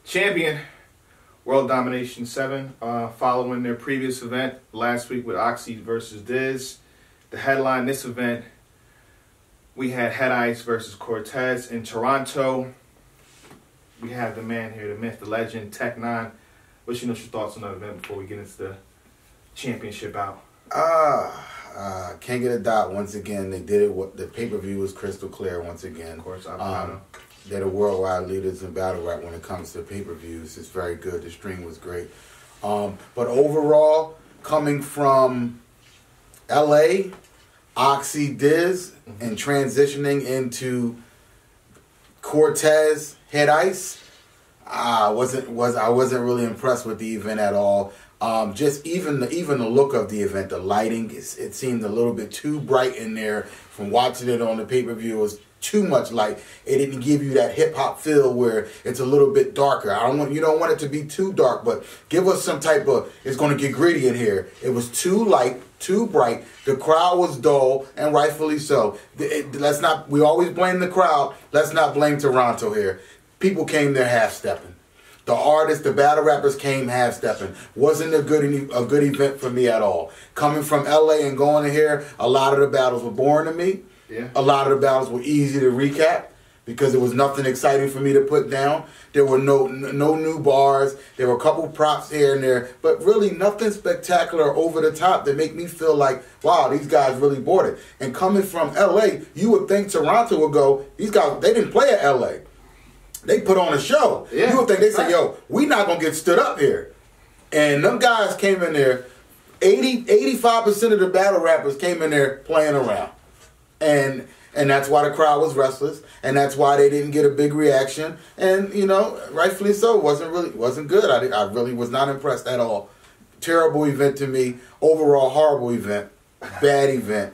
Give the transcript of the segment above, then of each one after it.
champion, World Domination 7, following their previous event last week with Oxy versus Diz. The headline this event, we had Head Ice versus Cortez in Toronto. We have the man here, the myth, the legend, Tech 9. What's your initial thoughts on the event before we get into the championship out? Can't get a dot once again. They did it. The pay-per-view was crystal clear once again. Of course, they're the worldwide leaders in battle rap when it comes to pay-per-views. It's very good. The stream was great. But overall, coming from LA, Oxy Diz, and transitioning into Cortez, Head Ice, I wasn't really impressed with the event at all. Just even the look of the event, the lighting, it seemed a little bit too bright in there. From watching it on the pay-per-view, it was too much light. It didn't give you that hip-hop feel where it's a little bit darker. You don't want it to be too dark, but give us some type of, it's going to get gritty in here. It was too light, too bright. The crowd was dull, and rightfully so. We always blame the crowd. Let's not blame Toronto here. People came there half-stepping. The artists, the battle rappers came half-stepping. Wasn't a good event for me at all. Coming from LA and going to here, a lot of the battles were boring to me. Yeah. A lot of the battles were easy to recap because there was nothing exciting for me to put down. There were no new bars. There were a couple props here and there, but really nothing spectacular or over the top that make me feel like, wow, these guys really bought it. And coming from LA, you would think Toronto would go, these guys, they didn't play at LA. They put on a show. Yeah, you would think they say, yo, we not going to get stood up here. And them guys came in there, 85% of the battle rappers came in there playing around. And that's why the crowd was restless, and that's why they didn't get a big reaction. And, rightfully so, wasn't good. I really was not impressed at all. Terrible event to me. Overall, horrible event. Bad event.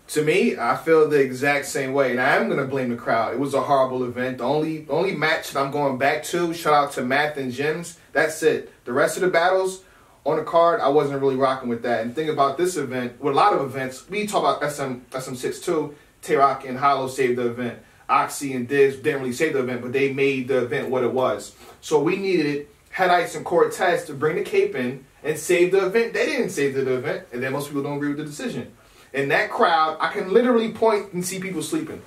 To me, I feel the exact same way, and I am going to blame the crowd. It was a horrible event. The only match that I'm going back to, shout out to Math and Jims, that's it. The rest of the battles on the card, I wasn't really rocking with that. And think about this event, with a lot of events, we talk about SM6 too, Tay-Rock and Hollow saved the event. Oxy and Diz didn't really save the event, but they made the event what it was. So we needed Head Ice and Cortez to bring the cape in and save the event. They didn't save the event, and then most people don't agree with the decision. In that crowd, I can literally point and see people sleeping.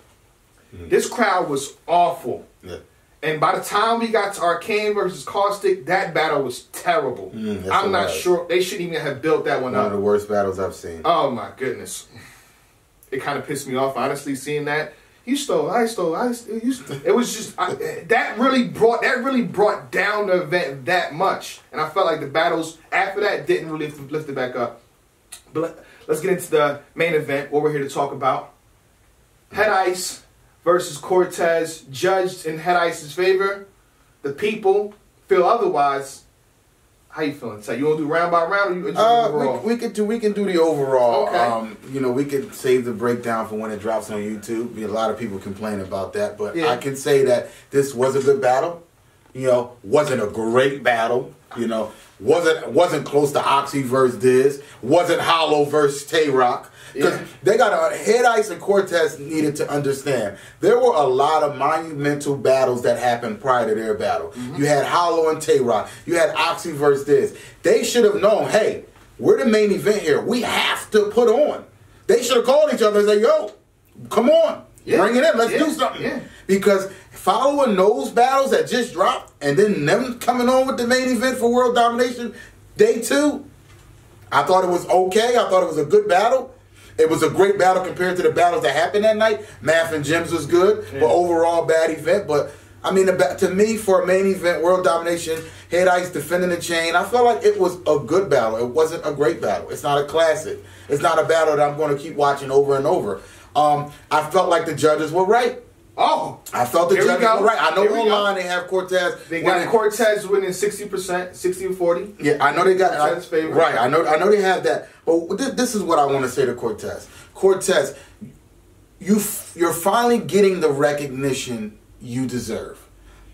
Mm-hmm. This crowd was awful. Yeah. And by the time we got to Arcane versus Caustic, that battle was terrible. I'm not sure. They shouldn't even have built that one up. One of the worst battles I've seen. Oh, my goodness. It kind of pissed me off, honestly, seeing that. You stole, I stole, it was just, that really brought down the event that much. And I felt like the battles after that didn't really lift it back up. But let's get into the main event, what we're here to talk about. Head Ice versus Cortez, judged in Head Ice's favor. The people feel otherwise. How you feeling? So you want to do round by round, or you overall? We can do the overall. Okay. We could save the breakdown for when it drops on YouTube. A lot of people complain about that, but yeah. I can say that this was a good battle. Wasn't a great battle. Wasn't close to Oxy versus Diz. Wasn't Hollow versus Tay-Rock. Because they got Head Ice and Cortez needed to understand there were a lot of monumental battles that happened prior to their battle. Mm-hmm. You had Hollow and Tay-Rock. You had Oxy versus Diz. They should have known, hey, we're the main event here. We have to put on. They should have called each other and said, yo, come on. Yeah. Bring it in. Let's do something. Yeah. Because following those battles that just dropped and then them coming on with the main event for World Domination, day 2, I thought it was okay. I thought it was a good battle. It was a great battle compared to the battles that happened that night. Math and Jims was good, but overall bad event. But, to me, for a main event, World Domination, Head Ice defending the chain, I felt like it was a good battle. It wasn't a great battle. It's not a classic. It's not a battle that I'm going to keep watching over and over. I felt like the judges were right. Oh, I felt the judges were right. I know online they have Cortez. They got Cortez winning 60%, 60-40. Yeah, I know they got Cortez's favorite. Right. I know they have that. But this is what I want to say to Cortez. Cortez, you're finally getting the recognition you deserve.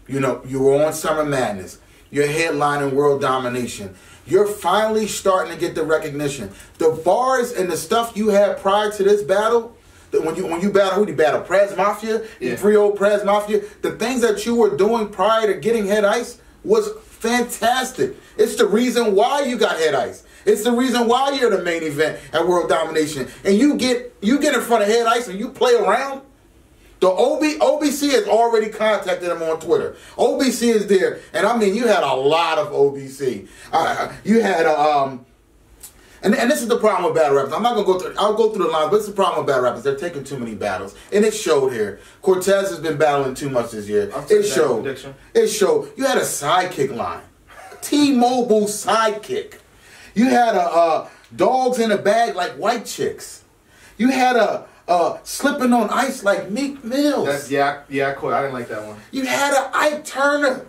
You were on Summer Madness. You're headlining World Domination. You're finally starting to get the recognition. The bars and the stuff you had prior to this battle, When you battle, who you battle? Prez Mafia? Yeah. 3-0 Prez Mafia? The things that you were doing prior to getting head ice was fantastic. It's the reason why you got head ice. It's the reason why you're the main event at World Domination. And you get in front of head ice and you play around. The OBC has already contacted him on Twitter. OBC is there, and I mean, you had a lot of OBC. You had and this is the problem with battle rappers. I'm not gonna go through. I'll go through the lines, but it's the problem with battle rappers. They're taking too many battles, and it showed here. Cortez has been battling too much this year. It showed. It showed. You had a sidekick line, T-Mobile sidekick. You had a dogs in a bag like white chicks. You had a slipping on ice like Meek Mills. I quit. I didn't like that one. You had a Ike Turner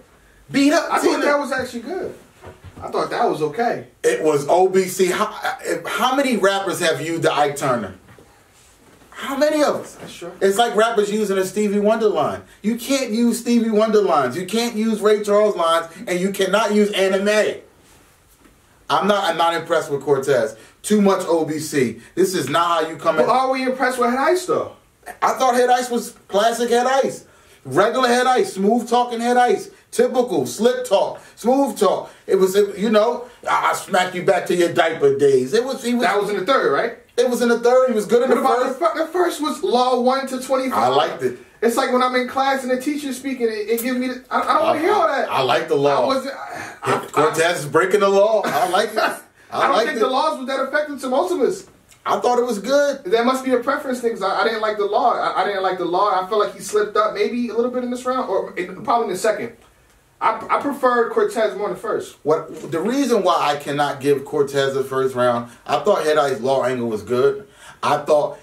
beat up. I thought that was actually good. I thought that was okay. It was OBC. How many rappers have used the Ike Turner? How many of us? That's true. It's like rappers using a Stevie Wonder line. You can't use Stevie Wonder lines. You can't use Ray Charles lines, and you cannot use anime. I'm not impressed with Cortez. Too much OBC. This is not how you come in. Well, are we impressed with Head Ice, though? I thought Head Ice was classic Head Ice. Regular Head Ice. Smooth talking Head Ice. Typical. Slick talk. Smooth talk. It was, I smack you back to your diaper days. That was in the third, right? It was in the third. He was good in the first. The first was Law 1 to 25. I liked it. It's like when I'm in class and the teacher's speaking, it gives me I don't want to hear all that. I like the law. Cortez is breaking the law. I like it. I don't think the laws was that effective to most of us. I thought it was good. That must be a preference thing, because I didn't like the law. I didn't like the law. I felt like he slipped up maybe a little bit in this round, or probably in the second. I preferred Cortez more in the first. The reason why I cannot give Cortez the first round, I thought Head Ice Law angle was good. I thought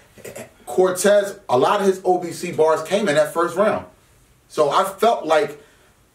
Cortez, a lot of his OBC bars came in that first round. So I felt like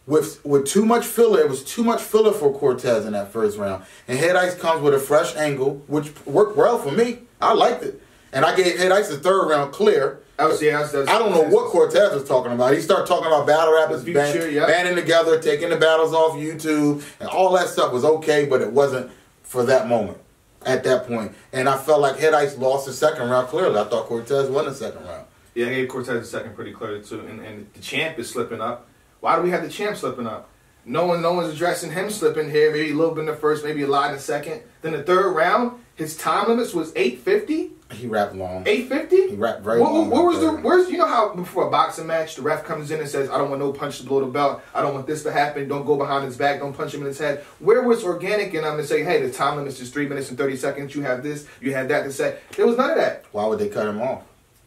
with too much filler, it was too much filler for Cortez in that first round. And Head Ice comes with a fresh angle, which worked well for me. I liked it. And I gave Head Ice the third round clear. I don't know what Cortez was talking about. He started talking about battle rappers banding together, taking the battles off YouTube, and all that stuff was okay, but it wasn't for that moment, at that point. And I felt like Head Ice lost the second round clearly. I thought Cortez won the second round. Yeah, I gave Cortez the second pretty clearly too. And the champ is slipping up. Why do we have the champ slipping up? No one's addressing him slipping here. Maybe a little bit in the first, maybe a lot in the second. Then the third round, his time limits was 8:50. He rapped long. 8:50. He rapped very long. Where's you know how before a boxing match the ref comes in and says, I don't want no punch to blow the belt. I don't want this to happen. Don't go behind his back. Don't punch him in his head. Where was organic and I'm gonna say, hey, the time limit is 3 minutes and 30 seconds. You have this. You had that to say. There was none of that. Why would they cut him off?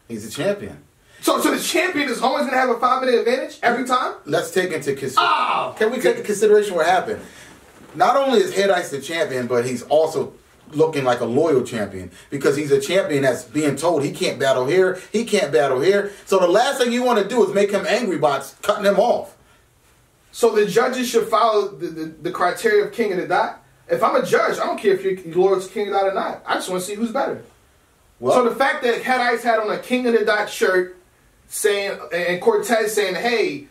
He's a champion. So the champion is always gonna have a 5-minute advantage every time. Let's take into consideration. Can we take into consideration what happened? Not only is Head Ice the champion, but he's also looking like a loyal champion, because he's a champion that's being told he can't battle here, he can't battle here. So the last thing you want to do is make him angry by cutting him off. So the judges should follow the criteria of King of the Dot. If I'm a judge, I don't care if you're loyal to King of the Dot or not. I just want to see who's better. Well, so the fact that Head Ice had on a King of the Dot shirt saying, and Cortez saying, hey,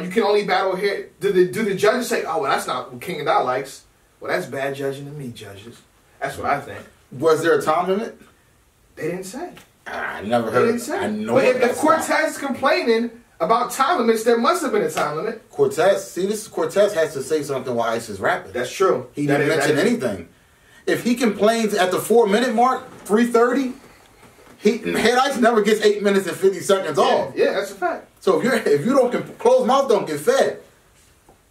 you can only battle here, do the judges say, oh, well, that's not what King of the Dot likes? Well, that's bad judging to me, judges. That's what I think. Was there a time limit? They didn't say. I never heard. They didn't say. I know. But if Cortez is complaining about time limits, there must have been a time limit. Cortez has to say something while Ice is rapping. That's true. He didn't mention anything. If he complains at the 4-minute mark, 3:30, Head Ice never gets 8 minutes and 50 seconds off. Yeah, that's a fact. So if you don't close mouth, don't get fed.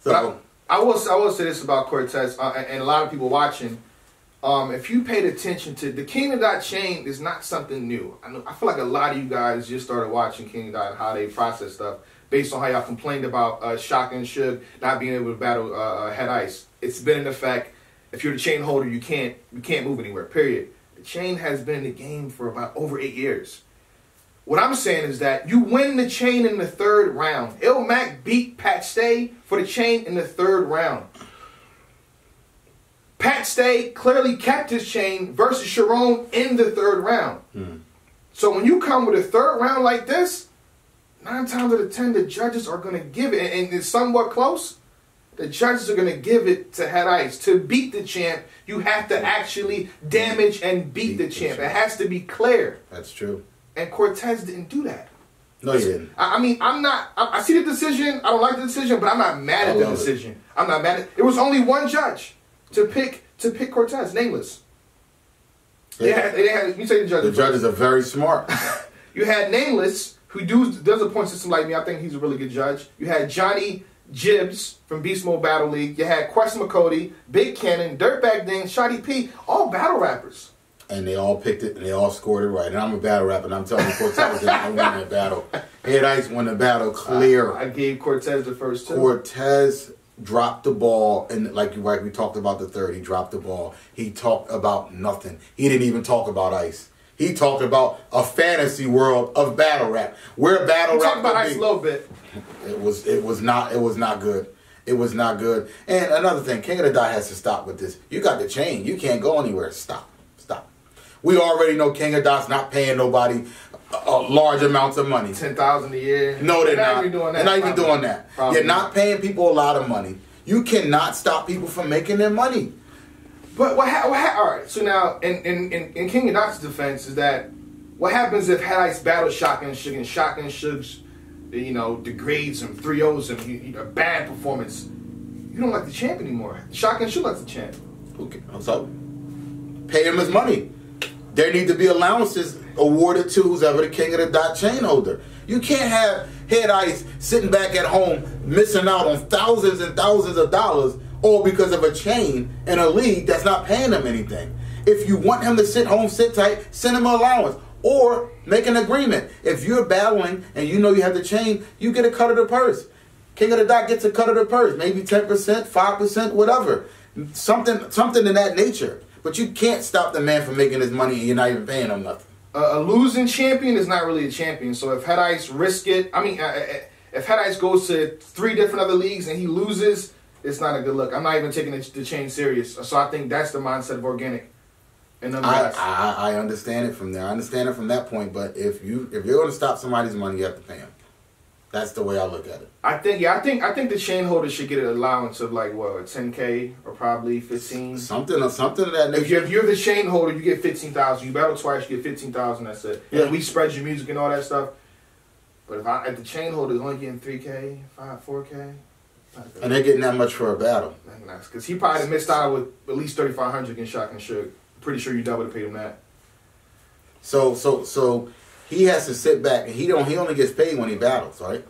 So I will say this about Cortez and a lot of people watching. If you paid attention to the King of Dot chain, is not something new. I feel like a lot of you guys just started watching King of Dot and how they process stuff based on how y'all complained about Shock and Suge not being able to battle Head Ice. It's been in effect. If you're the chain holder, you can't move anywhere. Period. The chain has been in the game for about over 8 years. What I'm saying is that you win the chain in the third round. Il Mac beat Pat Stay for the chain in the third round. Pat Stay clearly kept his chain versus Sharon in the third round. So when you come with a third round like this, 9 times out of 10, the judges are going to give it, and it's somewhat close. The judges are going to give it to Head Ice. To beat the champ, you have to actually damage and beat the champ. It has to be clear. That's true. and Cortez didn't do that. No, he didn't. I mean, I'm not. I see the decision. I don't like the decision, but I'm not mad at the decision. I'm not mad at. It was only one judge to pick Cortez, nameless. They had. You say the judges. The judges are very smart. You had nameless, who does a point system like me. I think he's a really good judge. You had Johnny Gibbs from Beast Mode Battle League. You had Quest McCody, Big Cannon, Dirtbag Ding, Shotty P, all battle rappers. And they all picked it, and they all scored it right. And I'm a battle rapper, and I'm telling you, Cortez didn't win that battle. Head Ice won the battle clear. I gave Cortez the first two. Cortez dropped the ball, and like we talked about the third, he dropped the ball. He talked about nothing. He didn't even talk about Ice. He talked about a fantasy world of battle rap. Where battle rap talked about Ice a little bit. It was not good. It was not good. And another thing, King of the Dot has to stop with this. You got the chain. You can't go anywhere. Stop. We already know King of Dot's not paying nobody large amounts of money. $10,000 a year. No, they're not. Even doing that. They're not even doing that. Probably. You're not paying people a lot of money. You cannot stop people from making their money. But all right. So now, in King of Dot's defense, is that what happens if Head Ice battles Shotgun Suge and Shotgun Suge's, degrades him, 3-0s him, a bad performance? You don't like the champ anymore. Shotgun Suge likes the champ. Okay, so pay him his money. There need to be allowances awarded to who's ever the King of the Dot chain holder. You can't have Head Ice sitting back at home missing out on thousands and thousands of dollars all because of a chain in a league that's not paying him anything. If you want him to sit home, sit tight, send him an allowance. Or make an agreement. If you're battling and you know you have the chain, you get a cut of the purse. King of the Dot gets a cut of the purse. Maybe 10%, 5%, whatever. Something in that nature. But you can't stop the man from making his money and you're not even paying him nothing. A losing champion is not really a champion. So if Head Ice risk it, if Head Ice goes to 3 different other leagues and he loses, it's not a good look. I'm not even taking the chain serious. So I think that's the mindset of organic. And I understand it from there. I understand it from that point. But if you're going to stop somebody's money, you have to pay them. That's the way I look at it. I think the chain holder should get an allowance of like what, $10K or probably 15. Something of that nature. If you're the chain holder, you get 15,000. You battle twice, you get 15,000. That's it. Yeah. And we spread your music and all that stuff. But if the chain holder is only getting 3K, 4K, and they're getting that much for a battle, because he probably missed out with at least 3,500 against Shotgun Suge. Pretty sure you double to pay him that. So he has to sit back and he only gets paid when he battles, right?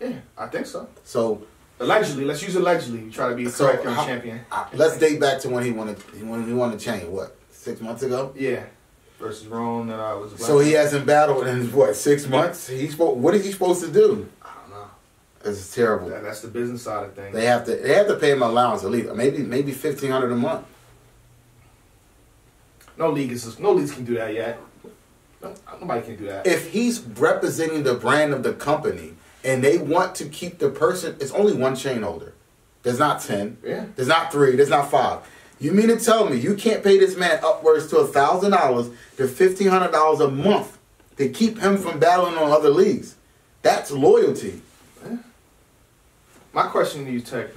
Yeah, I think so. So allegedly, let's use allegedly. We try to be correct on champion. Let's date back to when he won the chain. What, 6 months ago? Yeah, versus Ron. That was. So he hasn't battled in what, 6 months? What is he supposed to do? I don't know. It's terrible. That's the business side of things. They have to pay him an allowance at least maybe $1,500 a month. No leagues can do that yet. Nobody can do that. If he's representing the brand of the company and they want to keep the person, it's only one chain holder. There's not 10. Yeah. There's not 3. There's not 5. You mean to tell me you can't pay this man upwards to $1,000 to $1,500 a month to keep him from battling on other leagues? That's loyalty. Yeah. My question to you, Tech,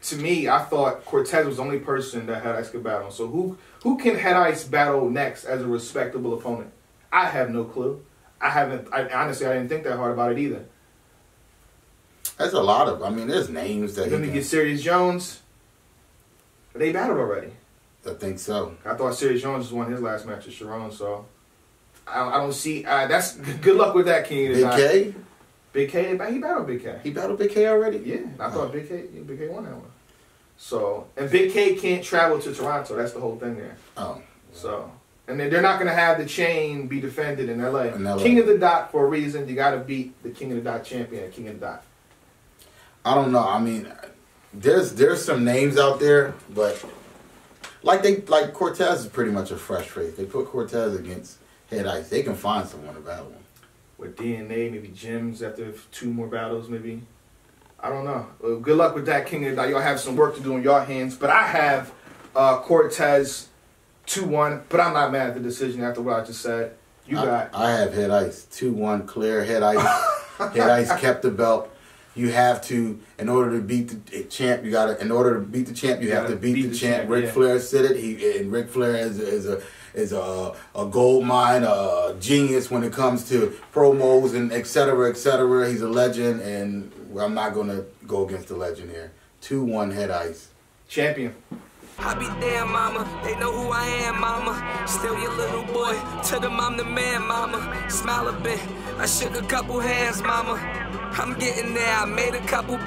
to me, I thought Cortez was the only person that Head Ice could battle. So who can Head Ice battle next as a respectable opponent? I have no clue. Honestly, I didn't think that hard about it either. That's a lot of. There's names that. Then we get Serious Jones. They battled already. I think so. I thought Serious Jones just won his last match with Sharon, so I don't see. That's good luck with that, King. Big K. Big K. He battled Big K. He battled Big K already. Yeah, I thought Big K won that one. So, and Big K can't travel to Toronto. That's the whole thing there. Oh. So, and they're not going to have the chain be defended in LA. LA. King of the Dot, for a reason, you got to beat the King of the Dot champion, King of the Dot. I don't know. There's some names out there, but like Cortez is pretty much a fresh face. They put Cortez against Head Ice. They can find someone to battle him. With DNA, maybe Jims after 2 more battles, maybe. I don't know. Well, good luck with that, King of the Dot. Y'all have some work to do on your hands. But I have Cortez 2-1, but I'm not mad at the decision after what I just said. I have Head Ice 2-1 clear. Head Ice. Head Ice kept the belt. You have to, in order to beat the champ, you have to beat the champ. Ric Flair said it. Ric Flair is a gold mine, a genius when it comes to promos and et cetera, et cetera. He's a legend, and I'm not going to go against the legend here. 2-1 Head Ice. Champion. I be damn, mama. They know who I am, mama. Still your little boy. Tell them I'm the man, mama. Smile a bit. I shook a couple hands, mama. I'm getting there. I made a couple